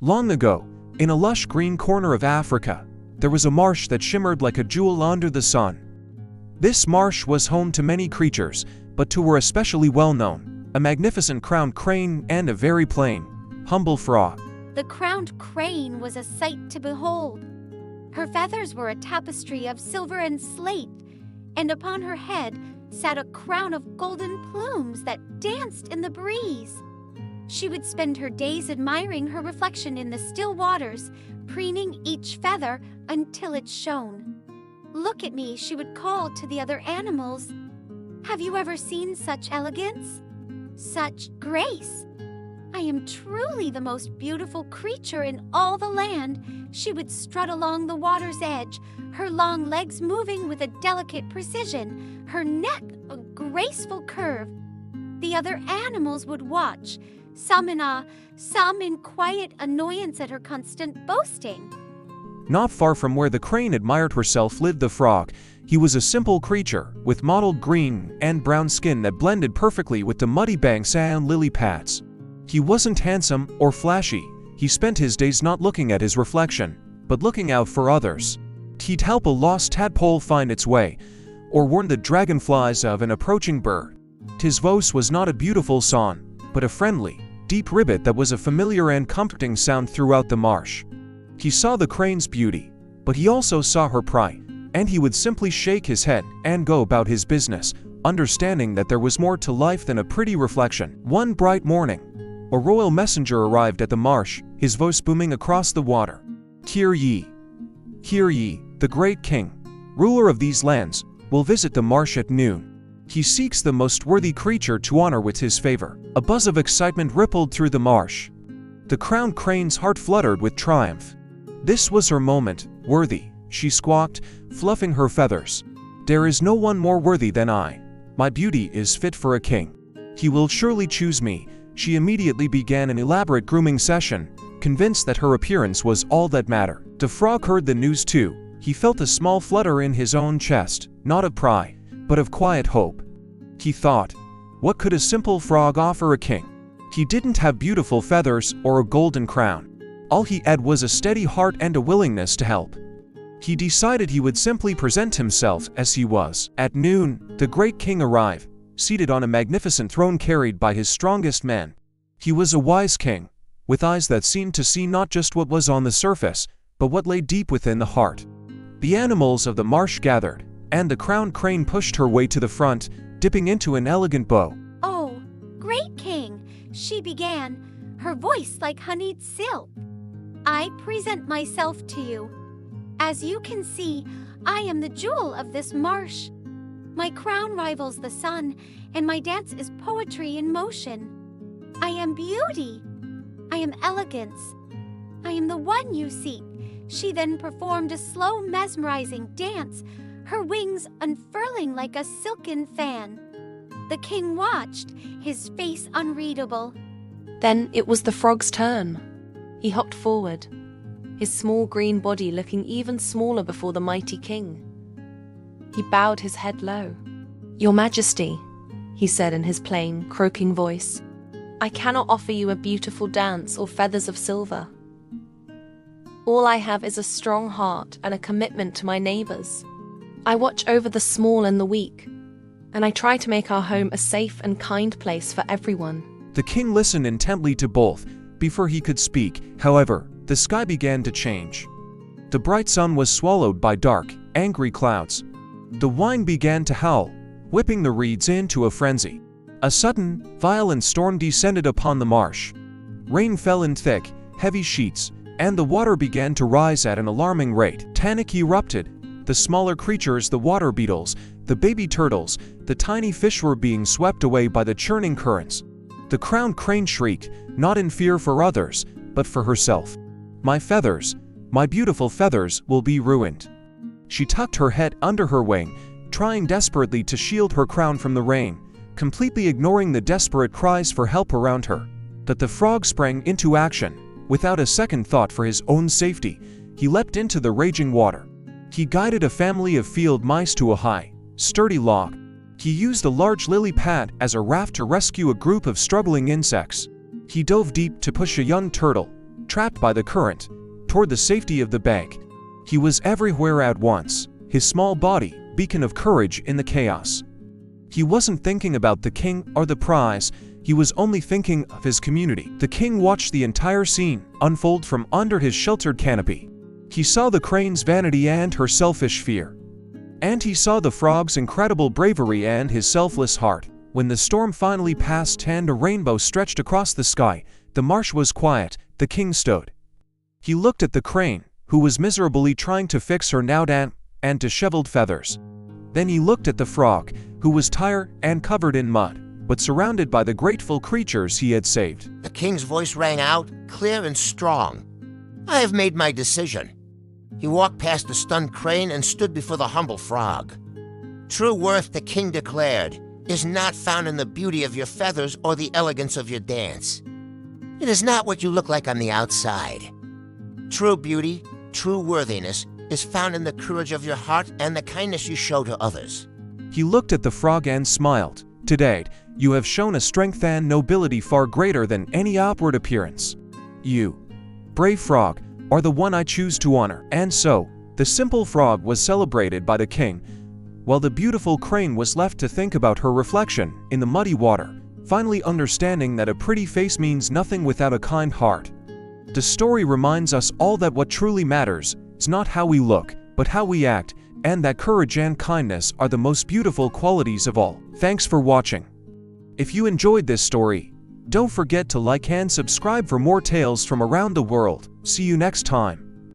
Long ago, in a lush green corner of Africa, there was a marsh that shimmered like a jewel under the sun. This marsh was home to many creatures, but two were especially well known: a magnificent crowned crane and a very plain, humble frog. The crowned crane was a sight to behold. Her feathers were a tapestry of silver and slate, and upon her head sat a crown of golden plumes that danced in the breeze. She would spend her days admiring her reflection in the still waters, preening each feather until it shone. "Look at me," she would call to the other animals. "Have you ever seen such elegance? Such grace? I am truly the most beautiful creature in all the land." She would strut along the water's edge, her long legs moving with a delicate precision, her neck a graceful curve. The other animals would watch, some in awe, some in quiet annoyance at her constant boasting. Not far from where the crane admired herself lived the frog. He was a simple creature, with mottled green and brown skin that blended perfectly with the muddy banks and lily pads. He wasn't handsome or flashy. He spent his days not looking at his reflection, but looking out for others. He'd help a lost tadpole find its way, or warn the dragonflies of an approaching bird. His voice was not a beautiful song, but a friendly, deep ribbit that was a familiar and comforting sound throughout the marsh. He saw the crane's beauty, but he also saw her pride, and he would simply shake his head and go about his business, understanding that there was more to life than a pretty reflection. One bright morning, a royal messenger arrived at the marsh, his voice booming across the water. Hear ye, the great king, ruler of these lands, will visit the marsh at noon. He seeks the most worthy creature to honor with his favor." A buzz of excitement rippled through the marsh. The crowned crane's heart fluttered with triumph. This was her moment. "Worthy," she squawked, fluffing her feathers. "There is no one more worthy than I. My beauty is fit for a king. He will surely choose me." She immediately began an elaborate grooming session, convinced that her appearance was all that mattered. The frog heard the news too. He felt a small flutter in his own chest, not of pride, but of quiet hope. He thought, what could a simple frog offer a king? He didn't have beautiful feathers or a golden crown. All he had was a steady heart and a willingness to help. He decided he would simply present himself as he was. At noon, the great king arrived, seated on a magnificent throne carried by his strongest men. He was a wise king, with eyes that seemed to see not just what was on the surface, but what lay deep within the heart. The animals of the marsh gathered, and the crowned crane pushed her way to the front, dipping into an elegant bow. "Oh, great king," she began, her voice like honeyed silk. "I present myself to you. As you can see, I am the jewel of this marsh. My crown rivals the sun, and my dance is poetry in motion. I am beauty. I am elegance. I am the one you seek." She then performed a slow, mesmerizing dance, her wings unfurling like a silken fan. The king watched, his face unreadable. Then it was the frog's turn. He hopped forward, his small green body looking even smaller before the mighty king. He bowed his head low. "Your Majesty," he said in his plain, croaking voice, "I cannot offer you a beautiful dance or feathers of silver. All I have is a strong heart and a commitment to my neighbors. I watch over the small and the weak, and I try to make our home a safe and kind place for everyone." The king listened intently to both. Before he could speak, however, the sky began to change. The bright sun was swallowed by dark, angry clouds. The wind began to howl, whipping the reeds into a frenzy. A sudden, violent storm descended upon the marsh. Rain fell in thick, heavy sheets, and the water began to rise at an alarming rate. Panic erupted. The smaller creatures, the water beetles, the baby turtles, the tiny fish were being swept away by the churning currents. The crowned crane shrieked, not in fear for others, but for herself. "My feathers, my beautiful feathers, will be ruined." She tucked her head under her wing, trying desperately to shield her crown from the rain, completely ignoring the desperate cries for help around her. But the frog sprang into action. Without a second thought for his own safety, he leapt into the raging water. He guided a family of field mice to a high, sturdy log. He used a large lily pad as a raft to rescue a group of struggling insects. He dove deep to push a young turtle, trapped by the current, toward the safety of the bank. He was everywhere at once, his small body, beacon of courage in the chaos. He wasn't thinking about the king or the prize, he was only thinking of his community. The king watched the entire scene unfold from under his sheltered canopy. He saw the crane's vanity and her selfish fear. And he saw the frog's incredible bravery and his selfless heart. When the storm finally passed and a rainbow stretched across the sky, the marsh was quiet, the king stood. He looked at the crane, who was miserably trying to fix her now damp and disheveled feathers. Then he looked at the frog, who was tired and covered in mud, but surrounded by the grateful creatures he had saved. The king's voice rang out, clear and strong. I have made my decision. He walked past the stunned crane and stood before the humble frog. True worth, the king declared, is not found in the beauty of your feathers or the elegance of your dance. It is not what you look like on the outside. True beauty, true worthiness, is found in the courage of your heart and the kindness you show to others. He looked at the frog and smiled. To date, you have shown a strength and nobility far greater than any outward appearance. You, brave frog, are the one I choose to honor. And so, the simple frog was celebrated by the king, while the beautiful crane was left to think about her reflection in the muddy water, finally understanding that a pretty face means nothing without a kind heart. The story reminds us all that what truly matters is not how we look, but how we act, and that courage and kindness are the most beautiful qualities of all. Thanks for watching. If you enjoyed this story, don't forget to like and subscribe for more tales from around the world. See you next time.